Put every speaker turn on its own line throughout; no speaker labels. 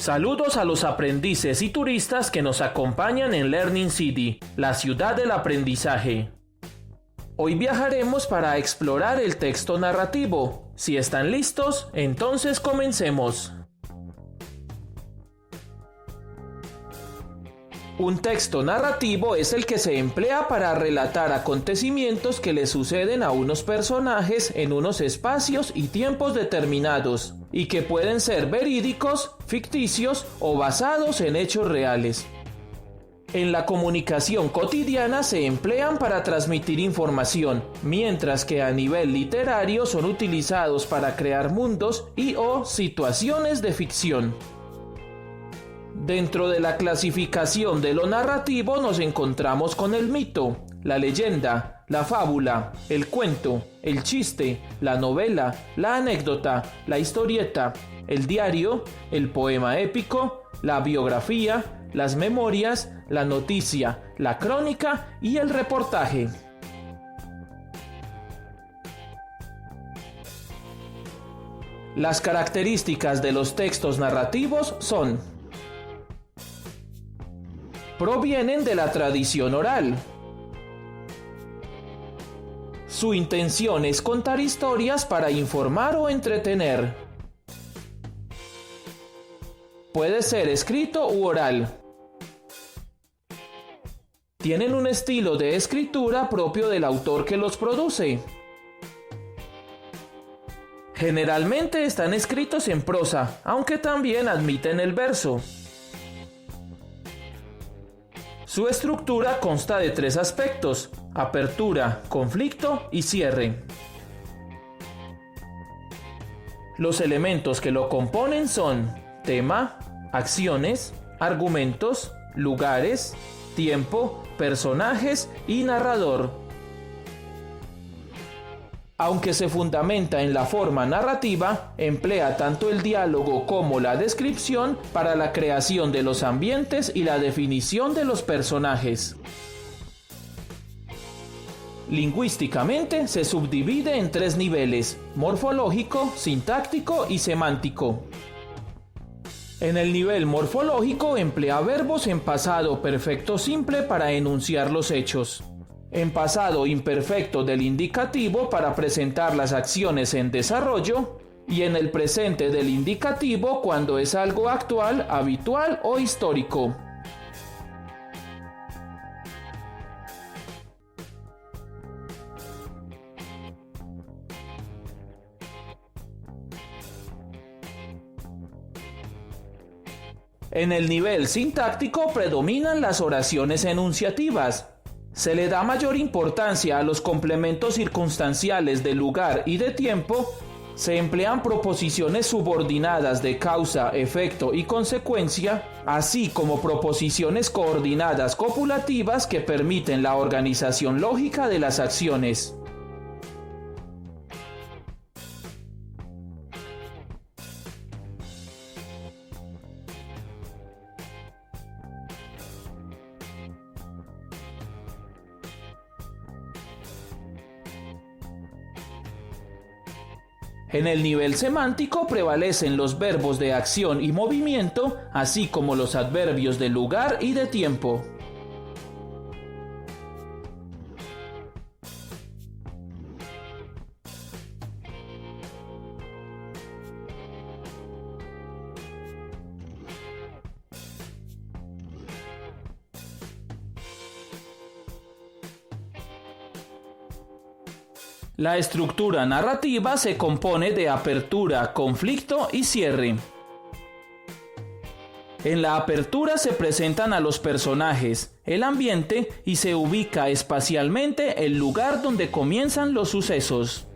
Saludos a los aprendices y turistas que nos acompañan en Learning City, la ciudad del aprendizaje. Hoy viajaremos para explorar el texto narrativo. Si están listos, entonces comencemos. Un texto narrativo es el que se emplea para relatar acontecimientos que le suceden a unos personajes en unos espacios y tiempos determinados, y que pueden ser verídicos, ficticios o basados en hechos reales. En la comunicación cotidiana se emplean para transmitir información, mientras que a nivel literario son utilizados para crear mundos y/o situaciones de ficción. Dentro de la clasificación de lo narrativo nos encontramos con el mito, la leyenda, la fábula, el cuento, el chiste, la novela, la anécdota, la historieta, el diario, el poema épico, la biografía, las memorias, la noticia, la crónica y el reportaje. Las características de los textos narrativos son: provienen de la tradición oral. Su intención es contar historias para informar o entretener. Puede ser escrito u oral. Tienen un estilo de escritura propio del autor que los produce. Generalmente están escritos en prosa, aunque también admiten el verso. Su estructura consta de 3 aspectos: apertura, conflicto y cierre. Los elementos que lo componen son tema, acciones, argumentos, lugares, tiempo, personajes y narrador. Aunque se fundamenta en la forma narrativa, emplea tanto el diálogo como la descripción para la creación de los ambientes y la definición de los personajes. Lingüísticamente se subdivide en 3 niveles: morfológico, sintáctico y semántico. En el nivel morfológico emplea verbos en pasado perfecto simple para enunciar los hechos, en pasado imperfecto del indicativo para presentar las acciones en desarrollo, y en el presente del indicativo cuando es algo actual, habitual o histórico. En el nivel sintáctico predominan las oraciones enunciativas. Se le da mayor importancia a los complementos circunstanciales de lugar y de tiempo. Se emplean proposiciones subordinadas de causa, efecto y consecuencia, así como proposiciones coordinadas copulativas que permiten la organización lógica de las acciones. En el nivel semántico prevalecen los verbos de acción y movimiento, así como los adverbios de lugar y de tiempo. La estructura narrativa se compone de apertura, conflicto y cierre. En la apertura se presentan a los personajes, el ambiente y se ubica espacialmente el lugar donde comienzan los sucesos.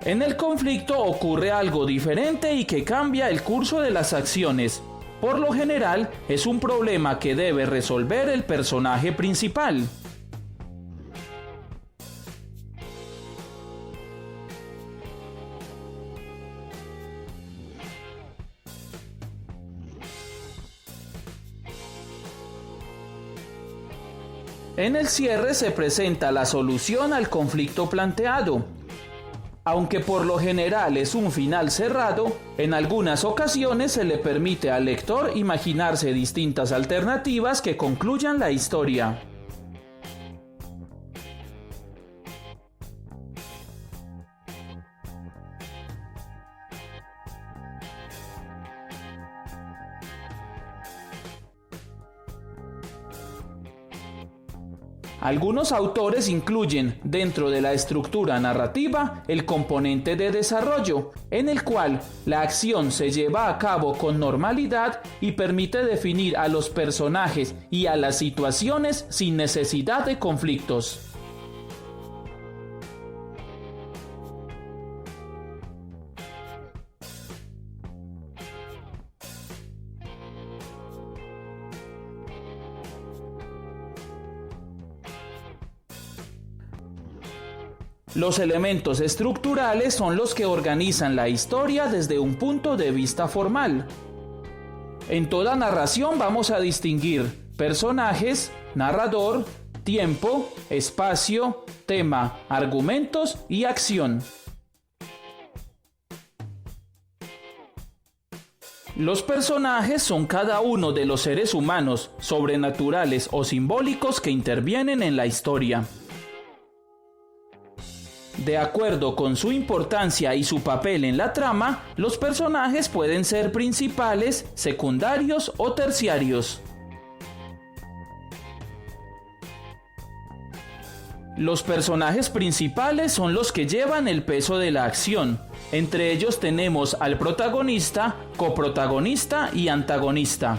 En el conflicto ocurre algo diferente y que cambia el curso de las acciones. Por lo general, es un problema que debe resolver el personaje principal. En el cierre se presenta la solución al conflicto planteado. Aunque por lo general es un final cerrado, en algunas ocasiones se le permite al lector imaginarse distintas alternativas que concluyan la historia. Algunos autores incluyen dentro de la estructura narrativa el componente de desarrollo, en el cual la acción se lleva a cabo con normalidad y permite definir a los personajes y a las situaciones sin necesidad de conflictos. Los elementos estructurales son los que organizan la historia desde un punto de vista formal. En toda narración vamos a distinguir personajes, narrador, tiempo, espacio, tema, argumentos y acción. Los personajes son cada uno de los seres humanos, sobrenaturales o simbólicos que intervienen en la historia. De acuerdo con su importancia y su papel en la trama, los personajes pueden ser principales, secundarios o terciarios. Los personajes principales son los que llevan el peso de la acción. Entre ellos tenemos al protagonista, coprotagonista y antagonista.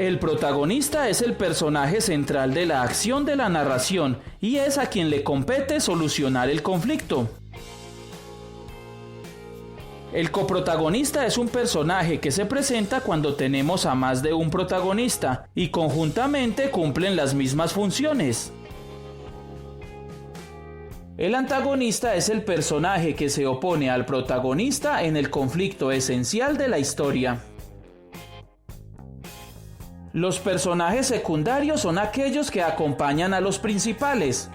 El protagonista es el personaje central de la acción de la narración y es a quien le compete solucionar el conflicto. El coprotagonista es un personaje que se presenta cuando tenemos a más de un protagonista y conjuntamente cumplen las mismas funciones. El antagonista es el personaje que se opone al protagonista en el conflicto esencial de la historia. Los personajes secundarios son aquellos que acompañan a los principales.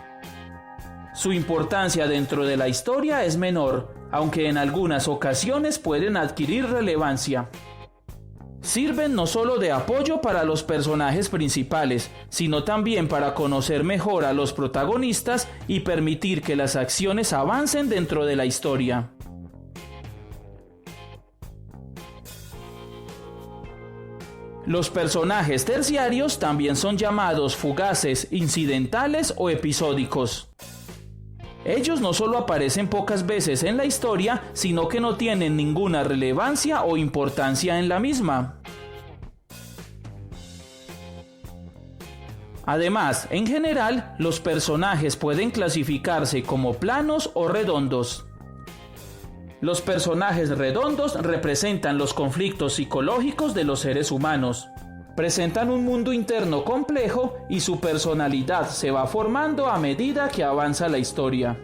Su importancia dentro de la historia es menor, aunque en algunas ocasiones pueden adquirir relevancia. Sirven no solo de apoyo para los personajes principales, sino también para conocer mejor a los protagonistas y permitir que las acciones avancen dentro de la historia. Los personajes terciarios también son llamados fugaces, incidentales o episódicos. Ellos no solo aparecen pocas veces en la historia, sino que no tienen ninguna relevancia o importancia en la misma. Además, en general, los personajes pueden clasificarse como planos o redondos. Los personajes redondos representan los conflictos psicológicos de los seres humanos. Presentan un mundo interno complejo y su personalidad se va formando a medida que avanza la historia.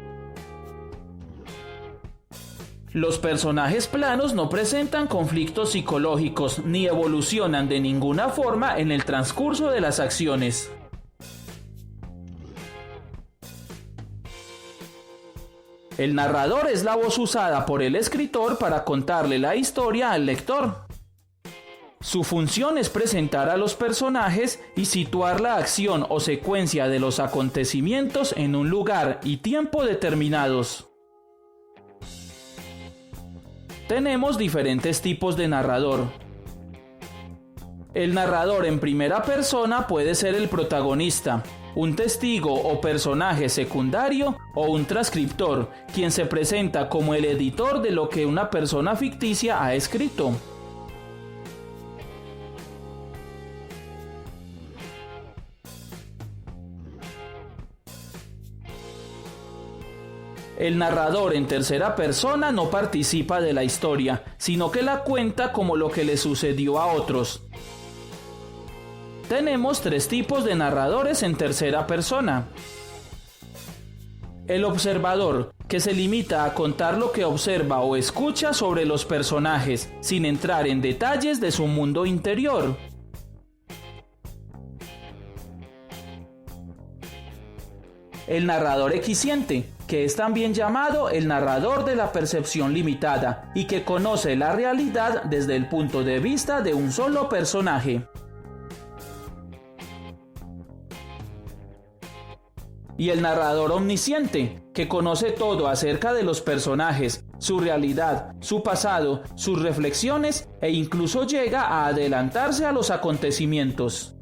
Los personajes planos no presentan conflictos psicológicos ni evolucionan de ninguna forma en el transcurso de las acciones. El narrador es la voz usada por el escritor para contarle la historia al lector. Su función es presentar a los personajes y situar la acción o secuencia de los acontecimientos en un lugar y tiempo determinados. Tenemos diferentes tipos de narrador. El narrador en primera persona puede ser el protagonista, un testigo o personaje secundario o un transcriptor, quien se presenta como el editor de lo que una persona ficticia ha escrito. El narrador en tercera persona no participa de la historia, sino que la cuenta como lo que le sucedió a otros. Tenemos tres tipos de narradores en tercera persona. El observador, que se limita a contar lo que observa o escucha sobre los personajes, sin entrar en detalles de su mundo interior. El narrador equisciente, que es también llamado el narrador de la percepción limitada y que conoce la realidad desde el punto de vista de un solo personaje. Y el narrador omnisciente, que conoce todo acerca de los personajes, su realidad, su pasado, sus reflexiones e incluso llega a adelantarse a los acontecimientos.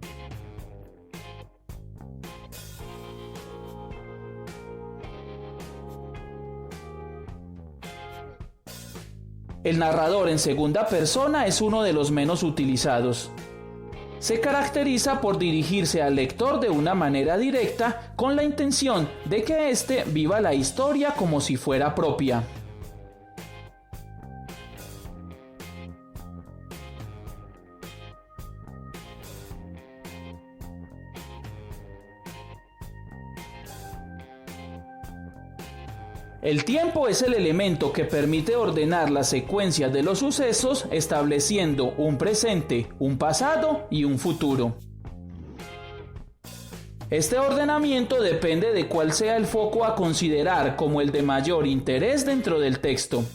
El narrador en segunda persona es uno de los menos utilizados. Se caracteriza por dirigirse al lector de una manera directa con la intención de que éste viva la historia como si fuera propia. El tiempo es el elemento que permite ordenar la secuencia de los sucesos estableciendo un presente, un pasado y un futuro. Este ordenamiento depende de cuál sea el foco a considerar como el de mayor interés dentro del texto.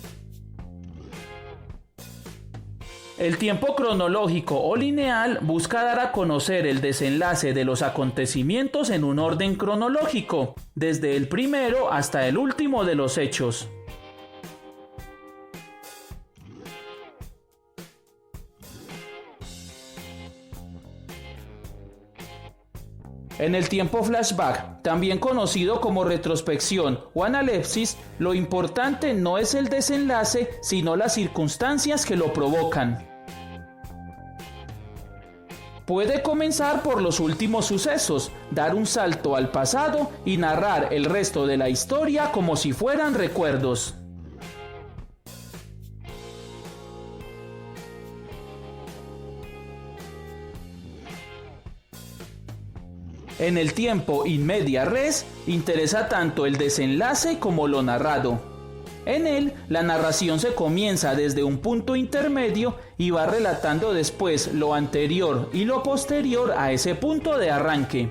El tiempo cronológico o lineal busca dar a conocer el desenlace de los acontecimientos en un orden cronológico, desde el primero hasta el último de los hechos. En el tiempo flashback, también conocido como retrospección o analepsis, lo importante no es el desenlace, sino las circunstancias que lo provocan. Puede comenzar por los últimos sucesos, dar un salto al pasado y narrar el resto de la historia como si fueran recuerdos. En el tiempo in media res, interesa tanto el desenlace como lo narrado. En él, la narración se comienza desde un punto intermedio y va relatando después lo anterior y lo posterior a ese punto de arranque.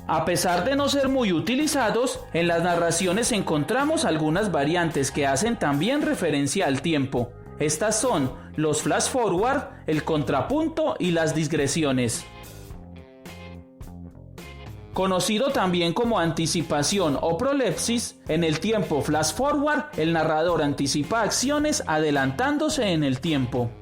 A pesar de no ser muy utilizados, en las narraciones encontramos algunas variantes que hacen también referencia al tiempo. Estas son los flash forward, el contrapunto y las digresiones. Conocido también como anticipación o prolepsis, en el tiempo flash forward el narrador anticipa acciones adelantándose en el tiempo.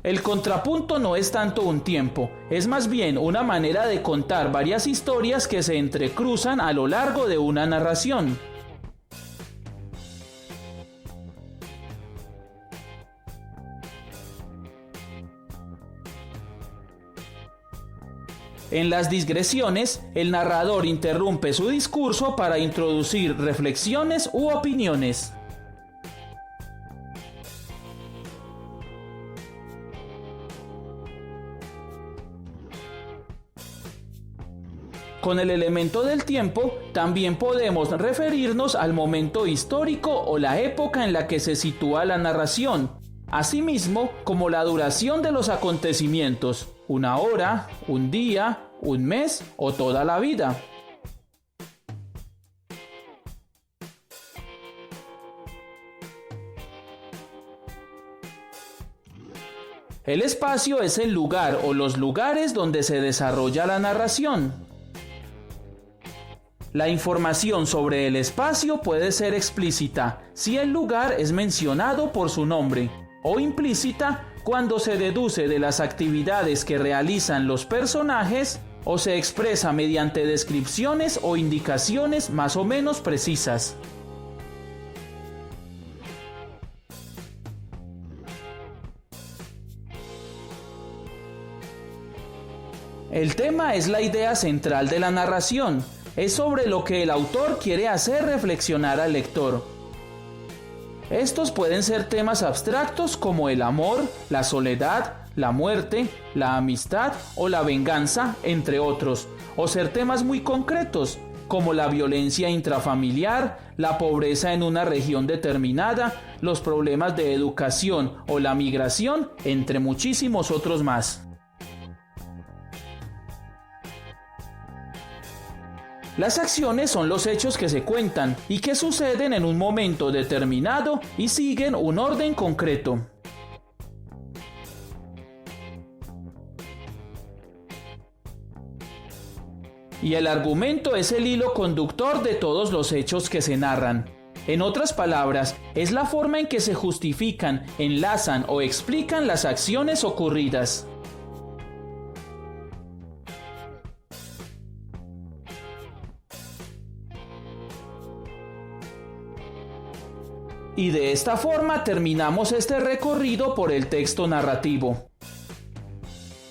El contrapunto no es tanto un tiempo, es más bien una manera de contar varias historias que se entrecruzan a lo largo de una narración. En las digresiones, el narrador interrumpe su discurso para introducir reflexiones u opiniones. Con el elemento del tiempo, también podemos referirnos al momento histórico o la época en la que se sitúa la narración, asimismo como la duración de los acontecimientos, una hora, un día, un mes o toda la vida. El espacio es el lugar o los lugares donde se desarrolla la narración. La información sobre el espacio puede ser explícita si el lugar es mencionado por su nombre, o implícita cuando se deduce de las actividades que realizan los personajes o se expresa mediante descripciones o indicaciones más o menos precisas. El tema es la idea central de la narración. Es sobre lo que el autor quiere hacer reflexionar al lector. Estos pueden ser temas abstractos como el amor, la soledad, la muerte, la amistad o la venganza, entre otros, o ser temas muy concretos como la violencia intrafamiliar, la pobreza en una región determinada, los problemas de educación o la migración, entre muchísimos otros más. Las acciones son los hechos que se cuentan y que suceden en un momento determinado y siguen un orden concreto. Y el argumento es el hilo conductor de todos los hechos que se narran. En otras palabras, es la forma en que se justifican, enlazan o explican las acciones ocurridas. Y de esta forma terminamos este recorrido por el texto narrativo.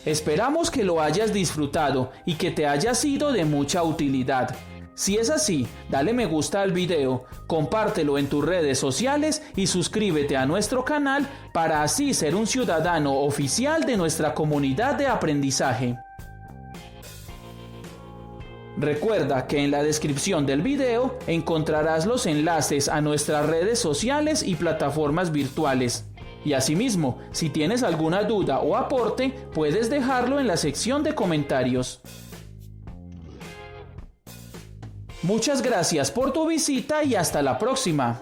Esperamos que lo hayas disfrutado y que te haya sido de mucha utilidad. Si es así, dale me gusta al video, compártelo en tus redes sociales y suscríbete a nuestro canal para así ser un ciudadano oficial de nuestra comunidad de aprendizaje. Recuerda que en la descripción del video encontrarás los enlaces a nuestras redes sociales y plataformas virtuales. Y asimismo, si tienes alguna duda o aporte, puedes dejarlo en la sección de comentarios. Muchas gracias por tu visita y hasta la próxima.